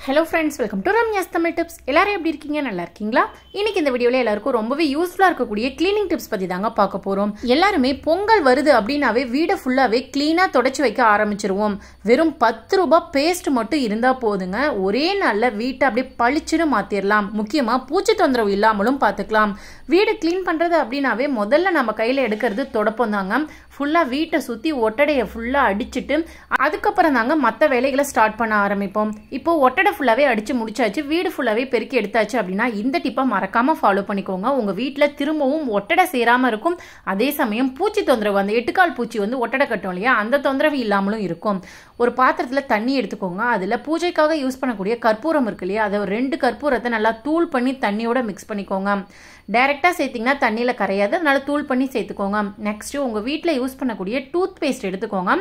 Hello friends, welcome to Ramya's Tamil Tips. எல்லாரும் எப்படி இருக்கீங்க? நல்லா இருக்கீங்களா? இன்னைக்கு இந்த வீடியோல எல்லாருக்கும் ரொம்பவே யூஸ்ஃபுல்லா இருக்கக்கூடிய க்ளீனிங் டிப்ஸ் பத்தி தாங்க பார்க்க போறோம். எல்லாரும் பொங்கல் வருது அப்படினாவே வீட ஃபுல்லாவே க்ளீனா தொடச்சு வைக்க ஆரம்பிச்சிருவோம். வெறும் 10 ரூபாய் பேஸ்ட் மட்டும் இருந்தா போதுங்க. ஒரே நாள்ல வீட்டை அப்படியே பளிச்சுன்னு மாத்திரலாம். முக்கியமா பூச்சி தொந்தரவு இல்லாமலும் பாத்துக்கலாம். வீடு க்ளீன் பண்றது அப்படினாவே முதல்ல நம்ம கையில எடுக்கிறது தொடப்பம் தாங்க. ஃபுல்லா வீட்டை சுத்தி ஒட்டடைய ஃபுல்லா அடிச்சிட்டு அதுக்கப்புறம் தாங்க மற்ற வேலைகளை ஸ்டார்ட் பண்ண ஆரம்பிப்போம். இப்போ ஒட்டடை ஃபுல்லாவே அடிச்சு முடிச்சாச்சு, வீடு ஃபுல்லாவே பெருக்கி எடுத்தாச்சு அப்படின்னா இந்த டிப்பை மறக்காம ஃபாலோ பண்ணிக்கோங்க. உங்க வீட்டுல திரும்பவும் ஒட்டடை சேராம இருக்கும். அதே சமயம் பூச்சி தொந்தரவு, அந்த எட்டுக்கால் பூச்சி ஒட்டடை கட்டும் இல்லையா, அந்த தொந்தரவு இல்லாமலும் இருக்கும். ஒரு பாத்திரத்துல தண்ணி எடுத்துக்கோங்க. அதுல பூஜைக்காக யூஸ் பண்ணக்கூடிய கற்பூரம் இருக்கு இல்லையா, அதை 2 கற்பூரத்தை நல்லா தூள் பண்ணி தண்ணியோட மிக்ஸ் பண்ணிக்கோங்க. டைரக்டா சேர்த்தீங்கன்னா தண்ணியில கரையாது, அதனால தூள் பண்ணி சேர்த்துக்கோங்க. நெக்ஸ்ட் உங்க வீட்டுல யூஸ் பண்ணக்கூடிய டூத் பேஸ்ட் எடுத்துக்கோங்க.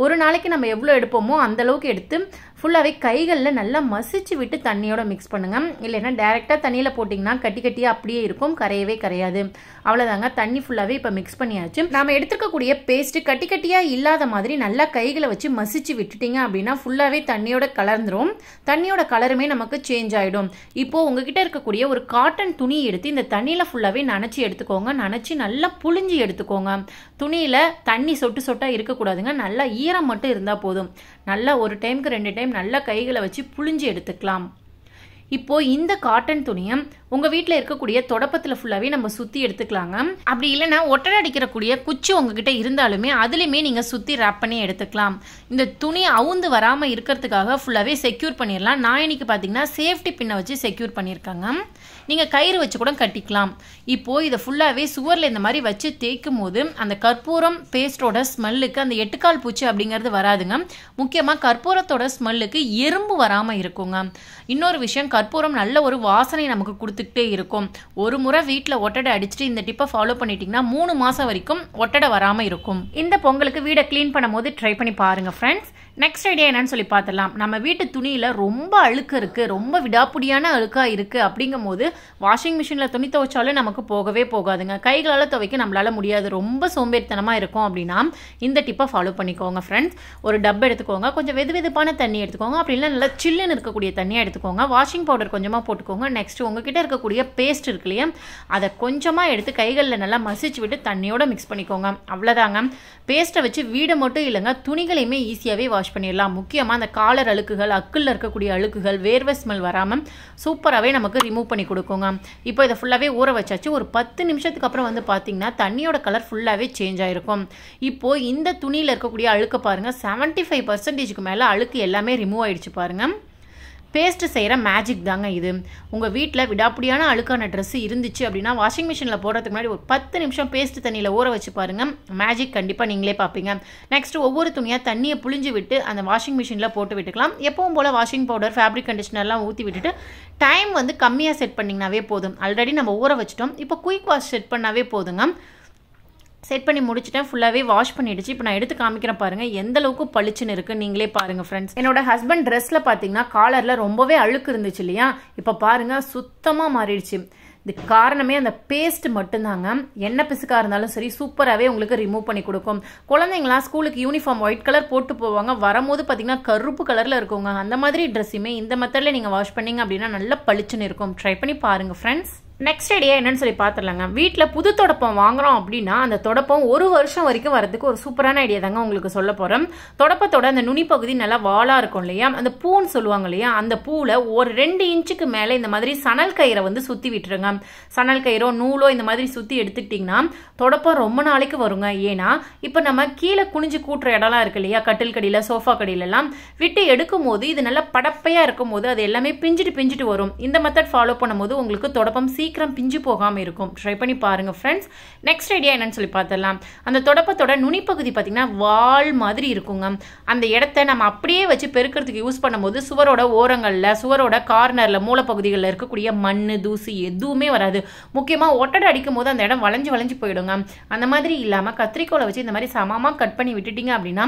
ஒரு நாளைக்கு நம்ம எவ்வளவு எடுப்போமோ அந்த அளவுக்கு எடுத்து ஃபுல்லாவே கைகள்ல நல்லா மசிச்சு விட்டு தண்ணியோட மிக்ஸ் பண்ணுங்க. இல்லைன்னா டைரக்டா தண்ணியில போட்டீங்கன்னா கட்டி கட்டியா அப்படியே இருக்கும், கரையவே கரையாது. அவ்வளவுதாங்க, தண்ணி ஃபுல்லாவே இப்ப மிக்ஸ் பண்ணியாச்சு. நாம எடுத்துக்கக்கூடிய பேஸ்ட் கட்டி கட்டியா இல்லாத மாதிரி நல்லா கைகளை வச்சு மசிச்சு விட்டுட்டீங்க அப்படின்னா ஃபுல்லாவே தண்ணியோட கலர்ந்துரும். தண்ணியோட கலருமே நமக்கு சேஞ்ச் ஆயிடும். இப்போ உங்ககிட்ட இருக்கக்கூடிய ஒரு காட்டன் துணி எடுத்து இந்த தண்ணியில ஃபுல்லாவே நனைச்சி எடுத்துக்கோங்க. நனைச்சி நல்லா புழிஞ்சி எடுத்துக்கோங்க. துணியில தண்ணி சொட்டு சொட்டா இருக்கக்கூடாதுங்க, நல்லா ஈரம் மட்டும் இருந்தா போதும். நல்லா ஒரு டைமுக்கு 2 டைம் நல்லா கைகளை வச்சு புழிஞ்சி எடுத்துக்கலாம். இப்போ இந்த காட்டன் துணியை உங்க வீட்டுல இருக்கக்கூடிய தொடப்பத்துல ஃபுல்லாவே நம்ம சுத்தி எடுத்துக்கலாங்க. அப்படி இல்லைன்னா ஒட்டடை அடிக்கிறக்கூடிய குச்சி உங்ககிட்ட இருந்தாலுமே அதுலயுமே நீங்க சுத்தி ரேப் பண்ணி எடுத்துக்கலாம். இந்த துணி அவுந்து வராம இருக்கிறதுக்காக ஃபுல்லாவே செக்யூர் பண்ணிடலாம். நான் இன்னைக்கு பாத்தீங்கன்னா சேஃப்டி பின்னை வச்சு செக்யூர் பண்ணியிருக்காங்க. நீங்க கயிறு வச்சு கூட கட்டிக்கலாம். இப்போ இதை ஃபுல்லாவே சுவர்ல இந்த மாதிரி வச்சு தேய்க்கும் போது அந்த கற்பூரம் பேஸ்டோட ஸ்மெல்லுக்கு அந்த எட்டுக்கால் பூச்சி அப்படிங்கிறது வராதுங்க. முக்கியமா கற்பூரத்தோட ஸ்மெல்லுக்கு எறும்பு வராம இருக்குங்க. இன்னொரு விஷயம், கற்பூரம் நல்ல ஒரு வாசனை நமக்கு கொடுத்துக்கிட்டே இருக்கும். ஒரு முறை வீட்டில் ஒட்டடை அடிச்சுட்டு இந்த டிப்பை ஃபாலோ பண்ணிட்டீங்கன்னா 3 மாசம் வரைக்கும் ஒட்டடை வராம இருக்கும். இந்த பொங்கலுக்கு வீடை கிளீன் பண்ணும் போது ட்ரை பண்ணி பாருங்க ஃப்ரெண்ட்ஸ். நெக்ஸ்ட் ஐடியா என்னன்னு சொல்லி பார்த்துடலாம். நம்ம வீட்டு துணியில ரொம்ப அழுக்கு இருக்கு, ரொம்ப விடாப்புடியான அழுக்கா இருக்கு அப்படிங்கும் போது வாஷிங் மிஷின்ல துணி துவைச்சாலும் நமக்கு போகவே போகாதுங்க. கைகளால் துவைக்க நம்மளால முடியாது, ரொம்ப சோம்பேறித்தனமா இருக்கும் அப்படின்னா இந்த டிப்பை ஃபாலோ பண்ணிக்கோங்க ஃப்ரெண்ட்ஸ். ஒரு டப் எடுத்துக்கோங்க, கொஞ்சம் வெது வெதுப்பான தண்ணி எடுத்துக்கோங்க. அப்படி இல்லை நல்லா சில்லுன்னு இருக்கக்கூடிய தண்ணியை எடுத்துக்கோங்க. வாஷிங் பவுடர் கொஞ்சமா போட்டுக்கோங்க. நெக்ஸ்ட் உங்ககிட்ட இருக்கக்கூடிய பேஸ்ட் இருக்கு இல்லையா, அதை கொஞ்சமா எடுத்து கைகளில் நல்லா மசிச்சு விட்டு தண்ணியோட மிக்ஸ் பண்ணிக்கோங்க. அவ்வளோதாங்க. பேஸ்ட்டை வச்சு வீடை மட்டும் இல்லைங்க, துணிகளையுமே ஈஸியாகவே வாஷ் பண்ணிடலாம். முக்கியமாக அந்த காலர் அழுக்குகள், அக்குள்ள இருக்கக்கூடிய அழுக்குகள், வேர்வை ஸ்மெல் வராமல் சூப்பராகவே நமக்கு ரிமூவ் பண்ணி கொடுக்குங்க. இப்போ இதை ஃபுல்லாகவே ஊற வச்சாச்சு. ஒரு 10 நிமிஷத்துக்கு அப்புறம் பார்த்தீங்கன்னா தண்ணியோட கலர் ஃபுல்லாகவே சேஞ்ச் ஆயிருக்கும். இப்போ இந்த துணியில் இருக்கக்கூடிய அழுக்க பாருங்க, 75% மேலே அழுக்கு எல்லாமே ரிமூவ் ஆயிடுச்சு பாருங்க. பேஸ்ட் செய்கிற மேஜிக் தாங்க இது. உங்கள் வீட்டில் விடாப்புடியான அழுக்கான ட்ரெஸ் இருந்துச்சு அப்படின்னா வாஷிங் மிஷினில் போடுறதுக்கு முன்னாடி ஒரு 10 நிமிஷம் பேஸ்ட் தண்ணியில் ஊற வச்சு பாருங்கள். மேஜிக் கண்டிப்பாக நீங்களே பார்ப்பீங்க. நெக்ஸ்ட் ஒவ்வொரு துணியாக தண்ணியை புழிஞ்சு விட்டு அந்த வாஷிங் மிஷினில் போட்டு விட்டுக்கலாம். எப்பவும் போல் வாஷிங் பவுடர், ஃபேப்ரிக் கண்டிஷனர்லாம் ஊற்றி விட்டுட்டு டைம் கம்மியாக செட் பண்ணிங்கனாவே போதும். ஆல்ரெடி நம்ம ஊற வச்சிட்டோம். இப்போ குயிக் வாஷ் செட் பண்ணாவே போதுங்க. செட் பண்ணி முடிச்சுட்டேன், ஃபுல்லாகவே வாஷ் பண்ணிடுச்சு. இப்போ நான் எடுத்து காமிக்கிறேன் பாருங்க எந்த அளவுக்கு பளிச்சுன்னு இருக்கு, நீங்களே பாருங்க ஃப்ரெண்ட்ஸ். என்னோட ஹஸ்பண்ட் ட்ரெஸ்ல பார்த்தீங்கன்னா காலர்ல ரொம்பவே அழுக்கு இருந்துச்சு இல்லையா, இப்போ பாருங்க சுத்தமா மாறிடுச்சு. இது காரணமே அந்த பேஸ்ட் மட்டும்தாங்க. எண்ணெய் பிசுக்கா இருந்தாலும் சரி சூப்பராகவே உங்களுக்கு ரிமூவ் பண்ணி கொடுக்கும். குழந்தைங்களாம் ஸ்கூலுக்கு யூனிஃபார்ம் ஒயிட் கலர் போட்டு போவாங்க, வரும்போது பார்த்தீங்கன்னா கருப்பு கலர்ல இருக்குங்க. அந்த மாதிரி ட்ரெஸ்ஸுமே இந்த மெத்தட்ல நீங்க வாஷ் பண்ணீங்க அப்படின்னா நல்லா பளிச்சுன்னு இருக்கும். ட்ரை பண்ணி பாருங்க ஃப்ரெண்ட்ஸ். நெக்ஸ்ட் ஐடியா என்னன்னு சொல்லி பார்த்துடலாங்க. வீட்டில் புது தொடப்பம் வாங்குறோம் அப்படின்னா அந்த தொடப்பம் 1 வருஷம் வரைக்கும் வரதுக்கு ஒரு சூப்பரான ஐடியா தாங்க உங்களுக்கு சொல்ல போறேன். தொடப்பத்தோட அந்த நுனி பகுதி நல்லா வாலா இருக்கும் இல்லையா, அந்த பூன்னு சொல்லுவாங்க இல்லையா, அந்த பூவில் ஒரு 2 இன்ச்சுக்கு மேலே இந்த மாதிரி சணல் கயிறை சுற்றி விட்டுருங்க. சணல் கயிறோ நூலோ இந்த மாதிரி சுற்றி எடுத்துக்கிட்டிங்கன்னா தொடப்பம் ரொம்ப நாளைக்கு வருங்க. ஏன்னா இப்போ நம்ம கீழே குனிஞ்சு கூட்டுற இடம்லாம் இருக்கு இல்லையா, கட்டில் கடியில், சோஃபா கடியிலலாம் விட்டு எடுக்கும் போது இது நல்லா படப்பையாக இருக்கும் போது அது எல்லாமே பிஞ்சிட்டு வரும். இந்த மெத்தட் ஃபாலோ பண்ணும்போது உங்களுக்கு தொடப்பம் சீக்கிரம் பிஞ்சு போகாம இருக்கும். ட்ரை பண்ணி பாருங்க ஃப்ரெண்ட்ஸ். நெக்ஸ்ட் ஐடியா என்னன்னு சொல்லி பார்த்துடலாம். அந்த தொடப்பத்தோட நுனிப்பகுதி பார்த்தீங்கன்னா வால் மாதிரி இருக்குங்க. அந்த இடத்த நம்ம அப்படியே வச்சு பெருக்கிறதுக்கு யூஸ் பண்ணும்போது சுவரோட ஓரங்கள்ல, சுவரோட கார்னர்ல, மூலப்பகுதிகளில் இருக்கக்கூடிய மண், தூசி எதுவுமே வராது. முக்கியமா ஒட்டடை அடிக்கும் போது அந்த இடம் வளைஞ்சு போயிடுங்க. அந்த மாதிரி இல்லாம கத்திரிக்கோலை வச்சு இந்த மாதிரி சமமா கட் பண்ணி விட்டுட்டீங்க அப்படின்னா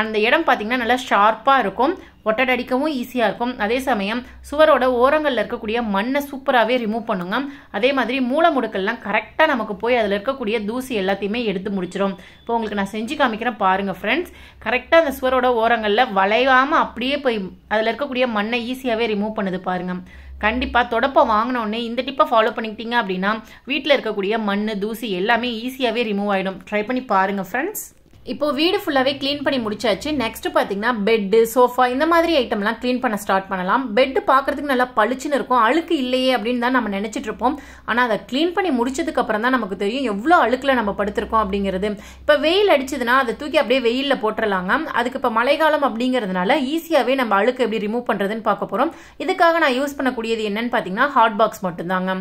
அந்த இடம் பார்த்தீங்கன்னா நல்லா ஷார்ப்பாக இருக்கும், ஒட்டடை அடிக்கவும் ஈஸியாக இருக்கும். அதே சமயம் சுவரோட ஓரங்களில் இருக்கக்கூடிய மண்ணை சூப்பராகவே ரிமூவ் பண்ணுங்க. அதே மாதிரி மூளை முடுக்கெல்லாம் கரெக்டாக நமக்கு போய் அதில் இருக்கக்கூடிய தூசி எல்லாத்தையுமே எடுத்து முடிச்சிடும். இப்போ உங்களுக்கு நான் செஞ்சு காமிக்கிறேன் பாருங்கள் ஃப்ரெண்ட்ஸ். கரெக்டாக அந்த சுவரோட ஓரங்களில் வளையாமல் அப்படியே போய் அதில் இருக்கக்கூடிய மண்ணை ஈஸியாகவே ரிமூவ் பண்ணுது பாருங்கள். கண்டிப்பாக தொடப்பை வாங்கினோடனே இந்த டிப்பை ஃபாலோ பண்ணிக்கிட்டீங்க அப்படின்னா வீட்டில் இருக்கக்கூடிய மண் தூசி எல்லாமே ஈஸியாகவே ரிமூவ் ஆகிடும். ட்ரை பண்ணி பாருங்கள் ஃப்ரெண்ட்ஸ். இப்போ வீடு ஃபுல்லாகவே க்ளீன் பண்ணி முடிச்சாச்சு. நெக்ஸ்ட் பார்த்தீங்கன்னா பெட்டு, சோஃபா இந்த மாதிரி ஐட்டம்லாம் க்ளீன் பண்ண ஸ்டார்ட் பண்ணலாம். பெட்டு பார்க்கறதுக்கு நல்லா பளிச்சுன்னு இருக்கும், அழுக்கு இல்லையே அப்படின்னு தான் நம்ம நினச்சிட்டு இருப்போம். ஆனால் அதை க்ளீன் பண்ணி முடிச்சதுக்கு அப்புறம் தான் நமக்கு தெரியும் எவ்வளோ அழுக்கில் நம்ம படுத்திருக்கோம் அப்படிங்கிறது. இப்போ வெயில் அடிச்சதுன்னா அதை தூக்கி அப்படியே வெயிலில் போட்டுடலாங்க. அதுக்கு இப்போ மழைக்காலம் அப்படிங்கிறதுனால ஈஸியாகவே நம்ம அழுக்கு எப்படி ரிமூவ் பண்ணுறதுன்னு பார்க்க போகிறோம். இதுக்காக நான் யூஸ் பண்ணக்கூடியது என்னன்னு பார்த்தீங்கன்னா ஹாட் பாக்ஸ் மட்டும்தாங்க.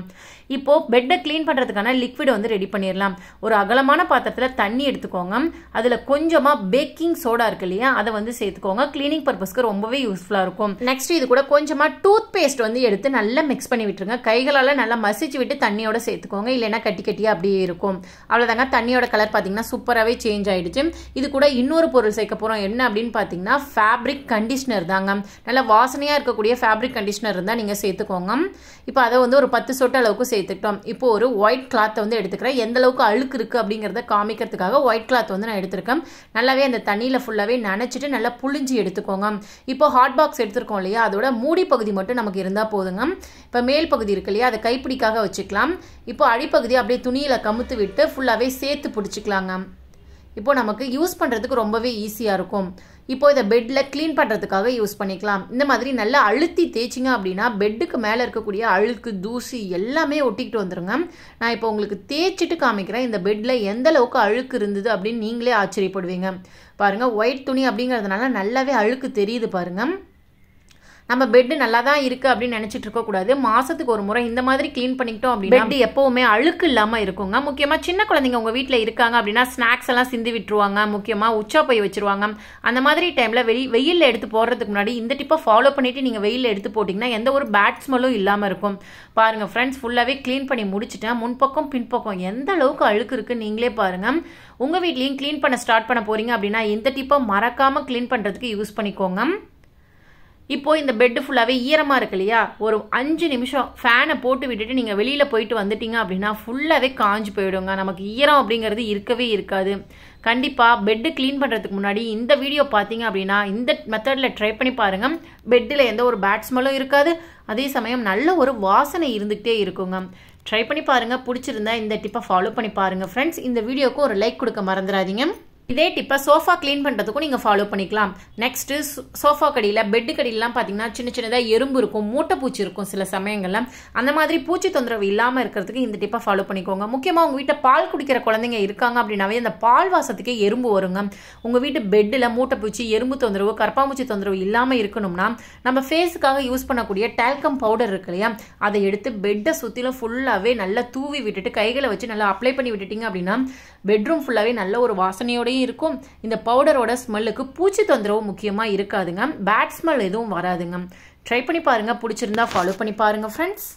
இப்போ பெட்டை க்ளீன் பண்ணுறதுக்கான லிக்விட் வந்து ரெடி பண்ணிடலாம். ஒரு அகலமான பாத்திரத்தில் தண்ணி எடுத்துக்கோங்க. அதில் கொஞ்சமாக பேக்கிங் சோடா இருக்கு இல்லையா, அதை வந்து சேர்த்துக்கோங்க. கிளீனிங் பர்பஸ்க்கு ரொம்பவே யூஸ்ஃபுல்லாக இருக்கும். நெக்ஸ்ட் இது கூட கொஞ்சமாக டூத் பேஸ்ட் வந்து எடுத்து நல்லா மிக்ஸ் பண்ணி விட்டுருங்க. கைகளால் நல்லா மசிச்சு விட்டு தண்ணியோட சேர்த்துக்கோங்க, இல்லைன்னா கட்டி கட்டியாக அப்படியே இருக்கும். அவ்வளோதாங்க. தண்ணியோட கலர் பார்த்தீங்கன்னா சூப்பராகவே சேஞ்ச் ஆகிடுச்சு. இது கூட இன்னொரு பொருள் சேர்க்க போகிறோம். என்ன அப்படின்னு பார்த்தீங்கன்னா ஃபேப்ரிக் கண்டிஷனர் தாங்க. நல்லா வாசனையாக இருக்கக்கூடிய ஃபேப்ரிக் கண்டிஷனர் இருந்தால் நீங்கள் சேர்த்துக்கோங்க. இப்போ அதை வந்து ஒரு 10 சொட்டு அளவுக்கு சேர்த்துக்கிட்டோம். இப்போ ஒரு ஒயிட் கிளாத்தை வந்து எடுத்துக்கிறேன். எந்த அளவுக்கு அழுக்கு இருக்குது அப்படிங்கிறத காமிக்கிறதுக்காக ஒயிட் கிளாத் வந்து நான் எடுத்துருக்கேன். நல்லாவே அந்த தண்ணியில் ஃபுல்லாகவே நனைச்சிட்டு நல்லா புளிஞ்சு எடுத்துக்கோங்க. இப்போ ஹாட் பாக்ஸ் எடுத்துருக்கோம் இல்லையா, அதோட மூடி பகுதி மட்டும் நமக்கு இருந்தால் போதுங்க. இப்போ மேல் பகுதி இருக்கு இல்லையா, அதை கைப்பிடிக்காக வச்சுக்கலாம். இப்போ அடிப்பகுதி அப்படியே துணியில் கமுத்து விட்டு ஃபுல்லாகவே சேர்த்து பிடிச்சிக்கலாங்க. இப்போ நமக்கு யூஸ் பண்ணுறதுக்கு ரொம்பவே ஈஸியாக இருக்கும். இப்போ இதை பெட்டில் க்ளீன் பண்ணுறதுக்காக யூஸ் பண்ணிக்கலாம். இந்த மாதிரி நல்லா அழுத்தி தேய்ச்சிங்க அப்படின்னா பெட்டுக்கு மேலே இருக்கக்கூடிய அழுக்கு தூசி எல்லாமே ஒட்டிக்கிட்டு வந்துருங்க. நான் இப்போ உங்களுக்கு தேய்ச்சிட்டு காமிக்கிறேன் இந்த பெட்டில் எந்த அளவுக்கு அழுக்கு இருந்தது அப்படின்னு நீங்களே ஆச்சரியப்படுவீங்க. பாருங்கள், ஒயிட் துணி அப்படிங்கிறதுனால நல்லாவே அழுக்கு தெரியுது பாருங்கள். நம்ம பெட்டு நல்லா தான் இருக்குது அப்படின்னு நினச்சிட்டு இருக்கக்கூடாது. மாதத்துக்கு ஒரு முறை இந்த மாதிரி க்ளீன் பண்ணிக்கிட்டோம் அப்படின்னா பெட்டு எப்போவுமே அழுக்கு இல்லாமல் இருக்குங்க. முக்கியமாக சின்ன குழந்தைங்க உங்கள் வீட்டில் இருக்காங்க அப்படின்னா ஸ்நாக்ஸ் எல்லாம் சிந்தி விட்டுருவாங்க, முக்கியமாக உச்சா போய் வச்சுருவாங்க. அந்த மாதிரி டைமில் வெயிலில் எடுத்து போடுறதுக்கு முன்னாடி இந்த டிப்பை ஃபாலோ பண்ணிவிட்டு நீங்கள் வெயிலில் எடுத்து போட்டிங்கன்னா எந்த ஒரு பேட் ஸ்மெல்லும் இல்லாமல் இருக்கும். பாருங்கள் ஃப்ரெண்ட்ஸ், ஃபுல்லாகவே க்ளீன் பண்ணி முடிச்சுட்டேன். முன்பக்கம் பின்பக்கம் எந்த அளவுக்கு அழுக்கு இருக்குது நீங்களே பாருங்கள். உங்கள் வீட்லேயும் க்ளீன் பண்ண ஸ்டார்ட் பண்ண போகிறீங்க அப்படின்னா இந்த டிப்பை மறக்காமல் க்ளீன் பண்ணுறதுக்கு யூஸ் பண்ணிக்கோங்க. இப்போ இந்த பெட்டு ஃபுல்லாகவே ஈரமாக இருக்கு இல்லையா, ஒரு 5 நிமிஷம் ஃபேனை போட்டு விட்டுட்டு நீங்கள் வெளியில் போயிட்டு வந்துட்டீங்க அப்படின்னா ஃபுல்லாகவே காஞ்சு போயிடுங்க. நமக்கு ஈரம் அப்படிங்கிறது இருக்கவே இருக்காது. கண்டிப்பாக பெட்டு க்ளீன் பண்ணுறதுக்கு முன்னாடி இந்த வீடியோ பார்த்தீங்க அப்படின்னா இந்த மெத்தடில் ட்ரை பண்ணி பாருங்கள். பெட்டில் எந்த ஒரு பேட் ஸ்மெல்லும் இருக்காது, அதே சமயம் நல்ல ஒரு வாசனை இருந்துகிட்டே இருக்குங்க. ட்ரை பண்ணி பாருங்கள். பிடிச்சிருந்தா இந்த டிப்பை ஃபாலோ பண்ணி பாருங்கள் ஃப்ரெண்ட்ஸ். இந்த வீடியோக்கு ஒரு லைக் கொடுக்க மறந்துடாதீங்க. இதே டிப்பை சோஃபா க்ளீன் பண்ணுறதுக்கும் நீங்கள் ஃபாலோ பண்ணிக்கலாம். நெக்ஸ்ட்டு சோஃபா கடியில் பெட்டு கடியிலாம் பார்த்தீங்கன்னா சின்ன சின்னதாக எறும்பு இருக்கும், மூட்டைப்பூச்சி இருக்கும் சில சமயங்கள்ல. அந்த மாதிரி பூச்சி தொந்தரவு இல்லாமல் இருக்கிறதுக்கு இந்த டிப்பை ஃபாலோ பண்ணிக்கோங்க. முக்கியமாக உங்கள் வீட்டில் பால் குடிக்கிற குழந்தைங்க இருக்காங்க அப்படின்னாவே அந்த பால் வாசத்துக்கே எறும்பு வருங்க. உங்கள் வீட்டு பெட்டில் மூட்டைப்பூச்சி, எறும்பு தொந்தரவு, கரப்பாம்பூச்சி தொந்தரவு இல்லாமல் இருக்கணும்னா நம்ம ஃபேஸுக்காக யூஸ் பண்ணக்கூடிய டால்கம் பவுடர் இருக்கு இல்லையா, அதை எடுத்து பெட்டை சுற்றிலும் ஃபுல்லாகவே நல்லா தூவி விட்டுட்டு கைகளை வச்சு நல்லா அப்ளை பண்ணி விட்டுட்டீங்க அப்படின்னா பெட்ரூம் ஃபுல்லாகவே நல்ல ஒரு வாசனையோடையும் இருக்கும். இந்த பவுடரோட ஸ்மெல்லுக்கு பூச்சி தொந்தரவு முக்கியமாக இருக்காதுங்க, பேட் ஸ்மெல் எதுவும் வராதுங்க. ட்ரை பண்ணி பாருங்கள். பிடிச்சிருந்தா ஃபாலோ பண்ணி பாருங்கள் ஃப்ரெண்ட்ஸ்.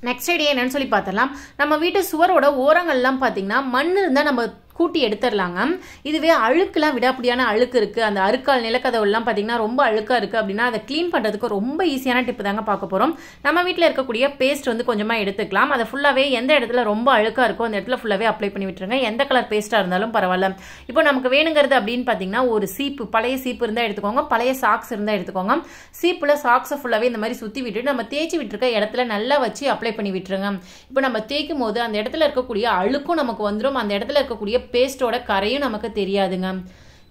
நெக்ஸ்ட் ஐடியா என்னன்னு சொல்லி பார்த்தரலாம். நம்ம வீட்டு சுவரோட ஓரங்கள்லாம் பார்த்தீங்கன்னா மண் இருந்தால் நம்ம கூட்டி எடுத்துடலாங்க. இதுவே அழுக்குலாம் விடாப்படியான அழுக்கு இருக்குது, அந்த அழுக்கால் நிலக்கதவுலாம் பார்த்தீங்கன்னா ரொம்ப அழுக்காக இருக்குது அப்படின்னா அதை க்ளீன் பண்ணுறதுக்கு ரொம்ப ஈஸியான டிப்பு தாங்க பார்க்க போகிறோம். நம்ம வீட்டில் இருக்கக்கூடிய பேஸ்ட் வந்து கொஞ்சமாக எடுத்துக்கலாம். அதை ஃபுல்லாகவே எந்த இடத்துல ரொம்ப அழுக்காக இருக்கோ அந்த இடத்துல ஃபுல்லாகவே அப்ளை பண்ணி விட்டுருங்க. எந்த கலர் பேஸ்ட்டாக இருந்தாலும் பரவாயில்ல. இப்போ நமக்கு வேணுங்கிறது அப்படின்னு பார்த்தீங்கன்னா ஒரு சீப்பு, பழைய சீப்பு இருந்தால் எடுத்துக்கோங்க, பழைய சாக்ஸ் இருந்தால் எடுத்துக்கோங்க. சீப்பில் சாக்ஸை ஃபுல்லாகவே இந்த மாதிரி சுற்றி விட்டுட்டு நம்ம தேய்ச்சி விட்டுருக்க இடத்துல நல்லா வச்சு அப்ளை பண்ணி விட்டுருங்க. இப்போ நம்ம தேய்க்கும் போது அந்த இடத்துல இருக்கக்கூடிய அழுக்கும் நமக்கு வந்துடும், அந்த இடத்துல இருக்கக்கூடிய பேஸ்டோட கரையும் நமக்கு தெரியாதுங்க.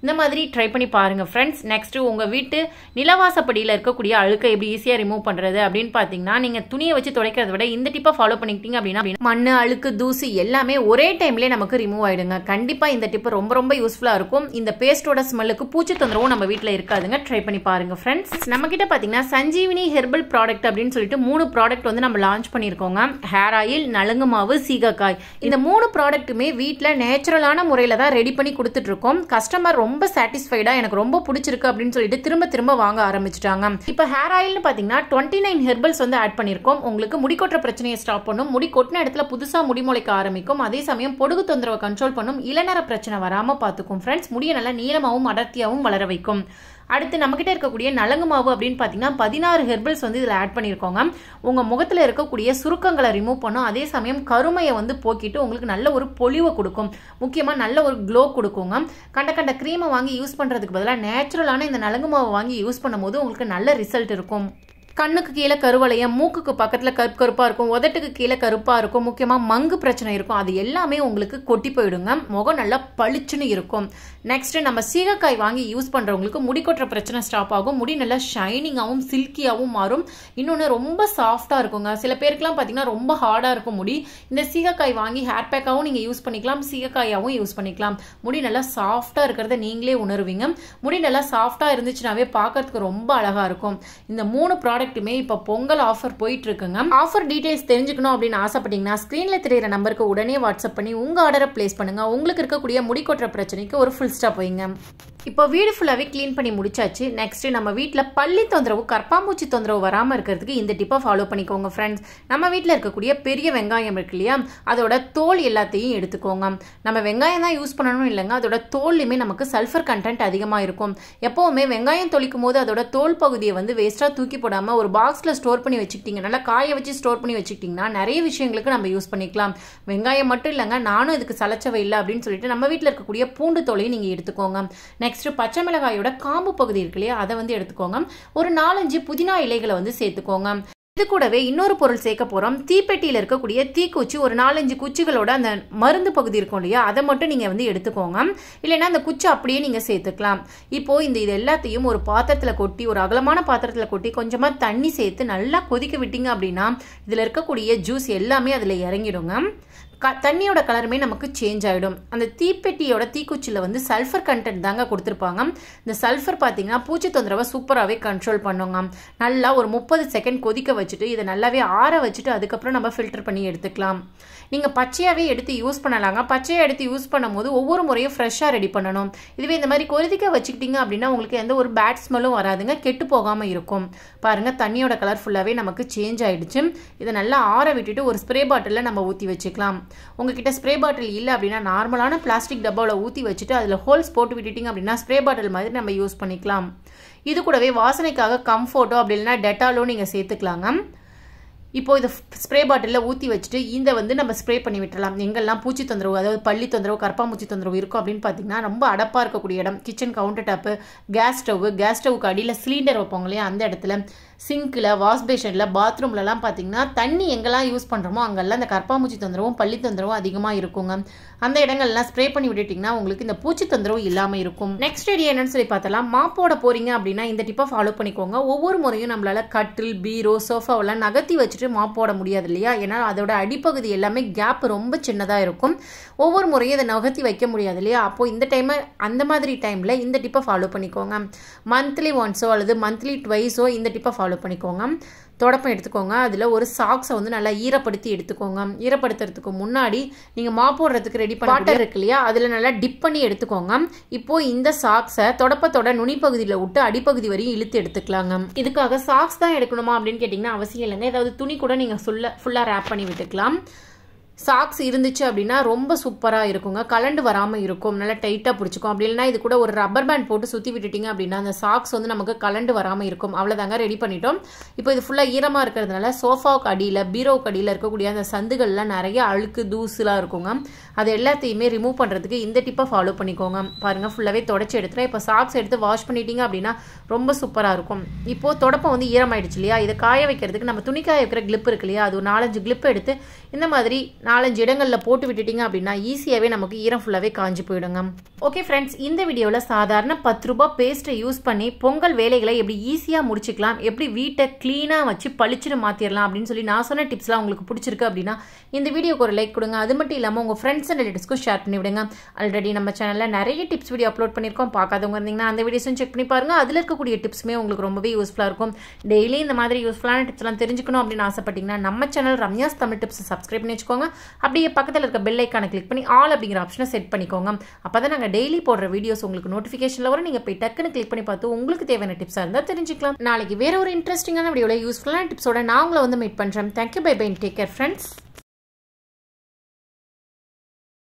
இந்த மாதிரி ட்ரை பண்ணி பாருங்க ஃப்ரெண்ட்ஸ். நெக்ஸ்ட் உங்க வீட்டு நிலவாசப்படியில் இருக்கக்கூடிய அழுக்கை எப்படி ஈஸியாக ரிமூவ் பண்றது அப்படின்னு பார்த்தீங்கன்னா நீங்க துணியை வச்சு துடைக்கிறத விட இந்த டிப்பை ஃபாலோ பண்ணிக்கிட்டீங்க அப்படின்னா மண், அழுக்கு, தூசி எல்லாமே ஒரே டைம்லேயே நமக்கு ரிமூவ் ஆயிடுங்க. கண்டிப்பா இந்த டிப்பு ரொம்ப ரொம்ப யூஸ்ஃபுல்லாக இருக்கும். இந்த பேஸ்டோட ஸ்மெல்லுக்கு பூச்சி தொந்தரவும் நம்ம வீட்டில் இருக்காதுங்க. ட்ரை பண்ணி பாருங்க ஃப்ரெண்ட்ஸ். நம்ம கிட்ட பார்த்தீங்கன்னா சஞ்சீவினி ஹெர்பல் ப்ராடக்ட் அப்படின்னு சொல்லிட்டு 3 ப்ராடக்ட் வந்து நம்ம லான்ச் பண்ணியிருக்கோங்க. ஹேர் ஆயில், நலுங்கு மாவு, சீகக்காய். இந்த 3 ப்ராடக்ட்டுமே வீட்டில் நேச்சுரலான முறையில் தான் ரெடி பண்ணி கொடுத்துட்டு இருக்கோம். கஸ்டமர் ரொம்ப ரொம்ப சாட்டிஸ்ஃபைடாக எனக்கு ரொம்ப பிடிச்சிருக்கு அப்படின்னு சொல்லிட்டு திரும்ப திரும்ப வாங்க ஆரம்பிச்சிட்டாங்க. இப்போ ஹேர் ஆயில்னு பார்த்தீங்கன்னா 29 ஹெர்பல்ஸ் வந்து ஆட் பண்ணியிருக்கோம். உங்களுக்கு முடி கொட்டுற பிரச்சனையை ஸ்டாப் பண்ணும், முடி கொட்டின இடத்துல புதுசாக முடி முளைக்க ஆரம்பிக்கும், அதே சமயம் பொடுகு தொந்தரவை கண்ட்ரோல் பண்ணும், இளநர பிரச்சனை வராமல் பார்த்துக்கும் ஃப்ரெண்ட்ஸ். முடியை நல்லா நீளமாகவும் அடர்த்தியாகவும் வளர வைக்கும். அடுத்து நம்மகிட்ட இருக்கக்கூடிய நலங்கு மாவு அப்படின்னு பார்த்தீங்கன்னா 16 ஹெர்பல்ஸ் வந்து இதில் ஆட் பண்ணியிருக்கோங்க. உங்கள் முகத்தில் இருக்கக்கூடிய சுருக்கங்களை ரிமூவ் பண்ணும், அதே சமயம் கருமையை வந்து போக்கிட்டு உங்களுக்கு நல்ல ஒரு பொலிவை கொடுக்கும், முக்கியமாக நல்ல ஒரு க்ளோ கொடுக்குங்க. கண்ட க்ரீமை வாங்கி யூஸ் பண்ணுறதுக்கு பதிலாக நேச்சுரலான இந்த நலங்கு மாவை வாங்கி யூஸ் பண்ணும்போது உங்களுக்கு நல்ல ரிசல்ட் இருக்கும். கண்ணுக்கு கீழே கருவளையம், மூக்குக்கு பக்கத்தில் கருப்பாக இருக்கும், உதட்டுக்கு கீழே கருப்பாக இருக்கும், முக்கியமாக மங்கு பிரச்சனை இருக்கும், அது எல்லாமே உங்களுக்கு கொட்டி போயிடுங்க. முகம் நல்லா பளிச்சுன்னு இருக்கும். நெக்ஸ்ட் நம்ம சீகக்காய் வாங்கி யூஸ் பண்ணுறவங்களுக்கு முடி கொட்டுற பிரச்சனை ஸ்டாப் ஆகும், முடி நல்லா ஷைனிங்காகவும் சில்கியாகவும் மாறும். இன்னொன்று ரொம்ப சாஃப்டாக இருக்குங்க. சில பேருக்குலாம் பார்த்தீங்கன்னா ரொம்ப ஹார்டாக இருக்கும் முடி. இந்த சீகக்காய் வாங்கி ஹேர் பேக்காகவும் நீங்கள் யூஸ் பண்ணிக்கலாம், சீகக்காயாகவும் யூஸ் பண்ணிக்கலாம். முடி நல்லா சாஃப்டாக இருக்கிறத நீங்களே உணர்வீங்க. முடி நல்லா சாஃப்டாக இருந்துச்சுனாவே பார்க்கறதுக்கு ரொம்ப அழகாக இருக்கும். இந்த 3 ப்ராடக்ட் இப்போ பொங்கல் ஆஃபர் போயிட்டு இருக்குங்க. ஆஃபர் டீடைல்ஸ் தெரிஞ்சுக்கணும் அப்படின்னு ஆசைப்பட்டீங்கன்னா ஸ்கிரீன்ல தெரியுற நம்பருக்கு உடனே வாட்ஸ்அப் பண்ணி உங்க ஆர்டரை பிளேஸ் பண்ணுங்க. உங்களுக்கு இருக்கக்கூடிய முடி கொட்டுற பிரச்சனைக்கு ஒரு ஃபுல் ஸ்டாப் வைங்க. இப்போ வீடு ஃபுல்லாகவே க்ளீன் பண்ணி முடிச்சாச்சு. நெக்ஸ்ட் நம்ம வீட்டில் பள்ளி தொந்தரவு, கற்பாம்பூச்சி தொந்தரவு வராமல் இருக்கிறதுக்கு இந்த டிப்பை ஃபாலோ பண்ணிக்கோங்க ஃப்ரெண்ட்ஸ். நம்ம வீட்டில் இருக்கக்கூடிய பெரிய வெங்காயம் இருக்கு இல்லையா, அதோட தோல் எல்லாத்தையும் எடுத்துக்கோங்க. நம்ம வெங்காயம் தான் யூஸ் பண்ணணும் இல்லைங்க, அதோட தோல்லையுமே நமக்கு சல்ஃபர் கண்டென்ட் அதிகமாக இருக்கும். எப்போவுமே வெங்காயம் தொளிக்கும் போது அதோட தோல் பகுதியை வந்து வேஸ்ட்டாக தூக்கி போடாமல் ஒரு பாக்ஸில் ஸ்டோர் பண்ணி வச்சுக்கிட்டீங்க, நல்லா காய வச்சு ஸ்டோர் பண்ணி வச்சுக்கிட்டிங்கன்னா நிறைய விஷயங்களுக்கு நம்ம யூஸ் பண்ணிக்கலாம். வெங்காயம் மட்டும் இல்லைங்க, நானும் இதுக்கு சலச்சவை இல்லை அப்படின்னு சொல்லிட்டு நம்ம வீட்டில் இருக்கக்கூடிய பூண்டு தோலையும் நீங்கள் எடுத்துக்கோங்க. நெக்ஸ்ட் பச்சை மிளகாயோட காம்பு பகுதி இருக்கு இல்லையா, அதை வந்து எடுத்துக்கோங்க. ஒரு 4-5 புதினா இலைகளை வந்து சேர்த்துக்கோங்க. இது கூடவே இன்னொரு பொருள் சேர்க்க போகிறோம். தீப்பெட்டியில் இருக்கக்கூடிய தீக்குச்சி, ஒரு 4-5 குச்சிகளோட அந்த மருந்து பகுதி இருக்கும் இல்லையா, அதை மட்டும் நீங்கள் வந்து எடுத்துக்கோங்க. இல்லைன்னா அந்த குச்சி அப்படியே நீங்கள் சேர்த்துக்கலாம். இப்போ இது எல்லாத்தையும் ஒரு பாத்திரத்தில் கொட்டி, ஒரு அகலமான பாத்திரத்தில் கொட்டி கொஞ்சமாக தண்ணி சேர்த்து நல்லா கொதிக்க விட்டீங்க அப்படின்னா இதில் இருக்கக்கூடிய ஜூஸ் எல்லாமே அதில் இறங்கிடுங்க. தண்ணியோட கலருமே நமக்கு சேஞ்ச் ஆகிடும். அந்த தீப்பெட்டியோட தீக்குச்சியில் வந்து சல்ஃபர் கண்டென்ட் தாங்க கொடுத்துருப்பாங்க. இந்த சல்ஃபர் பார்த்தீங்கன்னா பூச்சி தொந்தரவை சூப்பராகவே கண்ட்ரோல் பண்ணுங்க. நல்லா ஒரு 30 செகண்ட் கொதிக்க வச்சுட்டு இதை நல்லாவே ஆற வச்சுட்டு அதுக்கப்புறம் நம்ம ஃபில்டர் பண்ணி எடுத்துக்கலாம். நீங்கள் பச்சையாகவே எடுத்து யூஸ் பண்ணலாங்க. பச்சையாக எடுத்து யூஸ் பண்ணும்போது ஒவ்வொரு முறையும் ஃப்ரெஷ்ஷாக ரெடி பண்ணணும். இதுவே இந்த மாதிரி கொதிக்க வச்சுக்கிட்டிங்க அப்படின்னா உங்களுக்கு எந்த ஒரு பேட் ஸ்மெல்லும் வராதுங்க, கெட்டு போகாமல் இருக்கும். பாருங்கள், தண்ணியோட கலர் ஃபுல்லாகவே நமக்கு சேஞ்ச் ஆகிடுச்சு. இதை நல்லா ஆற விட்டுட்டு ஒரு ஸ்ப்ரே பாட்டிலில் நம்ம ஊற்றி வச்சுக்கலாம். உங்ககிட்ட ஸ்ப்ரே பாட்டில் இல்லை அப்படின்னா நார்மலான பிளாஸ்டிக் டப்பாவில் ஊற்றி வச்சுட்டு அதில் ஹோல்ஸ் போட்டு விட்டுட்டிங்க அப்படின்னா ஸ்ப்ரே பாட்டில் மாதிரி நம்ம யூஸ் பண்ணிக்கலாம். இது கூடவே வாசனைக்காக கம்ஃபோர்ட்டோ அப்படி இல்லைன்னா டெட்டாலோ நீங்கள் சேர்த்துக்கலாங்க. இப்போ இதை ஸ்ப்ரே பாட்டிலில் ஊற்றி வச்சுட்டு இந்த வந்து நம்ம ஸ்ப்ரே பண்ணி விட்டுறலாம். எங்கெல்லாம் பூச்சி தொந்தரவு, அதாவது பள்ளி தொந்தரவு, கற்பாம்பூச்சி தொந்தரவு இருக்கும் அப்படின்னு பார்த்தீங்கன்னா ரொம்ப அடப்பாக இருக்கக்கூடிய இடம், கிச்சன் கவுண்டர் டாப்பு, கேஸ் ஸ்டவ்வுக்கு அடியில் சிலிண்டர் வைப்போங்க இல்லையா, அந்த இடத்துல, சிங்கில், வாஷ் பேஷனில், பாத்ரூம்லலாம் பார்த்தீங்கன்னா தண்ணி எங்கெல்லாம் யூஸ் பண்ணுறோமோ அங்கெல்லாம் இந்த கற்பாம்பூச்சி தொந்தரவும் பள்ளி தொந்தரவும் அதிகமாக இருக்குங்க. அந்த இடங்கள்லாம் ஸ்ப்ரே பண்ணி விட்டுட்டிங்கன்னா உங்களுக்கு இந்த பூச்சி தொந்தரவு இல்லாமல் இருக்கும். நெக்ஸ்ட் ஐடியா என்னன்னு சொல்லி பார்த்தலாம். மாப்போட போகிறீங்க அப்படின்னா இந்த டிப்பை ஃபாலோ பண்ணிக்கோங்க. ஒவ்வொரு முறையும் நம்மளால் கட்டில், பீரோ, சோஃபாவெல்லாம் நகர்த்தி வச்சுட்டு மாப் போட முடியாது இல்லையா, ஏன்னா அதோட அடிப்பகுதி எல்லாமே கேப் ரொம்ப சின்னதாக இருக்கும். ஒவ்வொரு முறையும் இதை நகர்த்தி வைக்க முடியாது இல்லையா, அப்போது இந்த டைமை அந்த மாதிரி டைமில் இந்த டிப்பை ஃபாலோ பண்ணிக்கோங்க. மந்த்லி ஒன்ஸோ அல்லது மந்த்லி ட்வைஸோ இந்த டிப்பை ஃபாலோ பண்ணிக்கோங்க. தொடப்பம் எடுத்துக்கோங்க. அதில் ஒரு சாக்ஸை வந்து நல்லா ஈரப்படுத்தி எடுத்துக்கோங்க. ஈரப்படுத்துறதுக்கு முன்னாடி நீங்கள் மாப் போடுறதுக்கு ரெடி பண்ண வாட்டர் இருக்கு இல்லையா, அதில் நல்லா டிப் பண்ணி எடுத்துக்கோங்க. இப்போது இந்த சாக்ஸை தொடப்பத்தோட நுனிப்பகுதியில் விட்டு அடிப்பகுதி வரையும் இழுத்து எடுத்துக்கலாங்க. இதுக்காக சாக்ஸ் தான் எடுக்கணுமா அப்படின்னு கேட்டிங்கன்னா அவசியம் இல்லைங்க. ஏதாவது துணி கூட நீங்கள் ஃபுல்லாக ரேப் பண்ணி விட்டுக்கலாம். சாக்ஸ் இருந்துச்சு அப்படின்னா ரொம்ப சூப்பராக இருக்குங்க, கலண்டு வராமல் இருக்கும், நல்லா டைட்டாக பிடிச்சிக்கும். அப்படி இல்லைனா இது கூட ஒரு ரப்பர் பேண்ட் போட்டு சுற்றி விட்டுட்டிங்க அப்படின்னா அந்த சாக்ஸ் வந்து நமக்கு கலண்டு வராமல் இருக்கும். அவ்வளோதாங்க, ரெடி பண்ணிட்டோம். இப்போ இது ஃபுல்லாக ஈரமாக இருக்கிறதுனால சோஃபாவுக்கு அடியில், பீரோவுக்கு அடியில் இருக்கக்கூடிய அந்த சந்துகள்லாம் நிறைய அழுக்கு தூசுலாம் இருக்குங்க. அது எல்லாத்தையுமே ரிமூவ் பண்ணுறதுக்கு இந்த டிப்பை ஃபாலோ பண்ணிக்கோங்க. பாருங்கள், ஃபுல்லாகவே தொடச்சி எடுத்துகிறேன். இப்போ சாக்ஸ் எடுத்து வாஷ் பண்ணிட்டீங்க அப்படின்னா ரொம்ப சூப்பராக இருக்கும். இப்போது தொடப்பம் வந்து ஈரமாயிடுச்சு இல்லையா, இதை காய வைக்கிறதுக்கு நம்ம துணி காய வைக்கிற கிளிப் இருக்கு இல்லையா, அது ஒரு 4-5 கிளிப் எடுத்து இந்த மாதிரி 4-5 இடங்களில் போட்டு விட்டுட்டிங்க அப்படின்னா ஈஸியாகவே நமக்கு ஈரம் ஃபுல்லாகவே காஞ்சி போயிடுங்க. ஓகே ஃப்ரெண்ட்ஸ், இந்த வீடியோவில் சாதாரண 10 ரூபாய் பேஸ்ட்டை யூஸ் பண்ணி பொங்கல் வேலைகளை எப்படி ஈஸியாக முடிச்சுக்கலாம், எப்படி வீட்டை க்ளீனாக வச்சு பளிச்சுன்னு மாற்றிடலாம் அப்படின்னு சொல்லி நான் சொன்ன டிப்ஸ்லாம் உங்களுக்கு பிடிச்சிருக்கு அப்படின்னா இந்த வீடியோக்கு ஒரு லைக் கொடுங்க. அது மட்டும் இல்லாமல் உங்கள் ஃப்ரெண்ட்ஸ் அண்ட் ரிலேட்டிவ்ஸ்க்கும் ஷேர் பண்ணி விடுங்க. ஆல்ரெடி நம்ம சேனலில் நிறைய டிப்ஸ் வீடியோ அப்லோட் பண்ணியிருக்கோம். பார்க்காதவங்க இருந்தீங்கன்னா அந்த வீடியோஸும் செக் பண்ணி பாருங்கள். அதில் இருக்கக்கூடிய டிப்ஸுமே உங்களுக்கு ரொம்பவே யூஸ்ஃபுல்லாக இருக்கும். டெய்லி இந்த மாதிரி யூஸ்ஃபுல்லான டிப்ஸ்லாம் தெரிஞ்சுக்கணும் அப்படின்னு ஆசைப்பட்டீங்கன்னா நம்ம channel Ramya's Tamil tips subscribe பண்ணி வச்சுக்கோங்க. அப்படியே பக்கத்தில் இருக்க பெல் ஐக்கானை கிளிக் பண்ணி ஆல் அப்படிங்கிற ஆப்ஷனை செட் பண்ணிக்கோங்க. அப்போ தான் நாங்கள் டெய்லி போடுற வீடியோஸ் உங்களுக்கு நோட்டிஃபிகேஷனில் வரும். நீங்கள் போய் டக்குன்னு கிளிக் பண்ணி பார்த்து உங்களுக்கு தேவையான டிப்ஸாக இருந்தால் தெரிஞ்சுக்கலாம். நாளைக்கு வேற ஒரு இன்ட்ரெஸ்டிங்கான வீடியோவில் யூஸ்ஃபுல்லான டிப்ஸோட நான் உங்களை வந்து மீட் பண்ணுறேன். Thank you, bye bye, take care friends.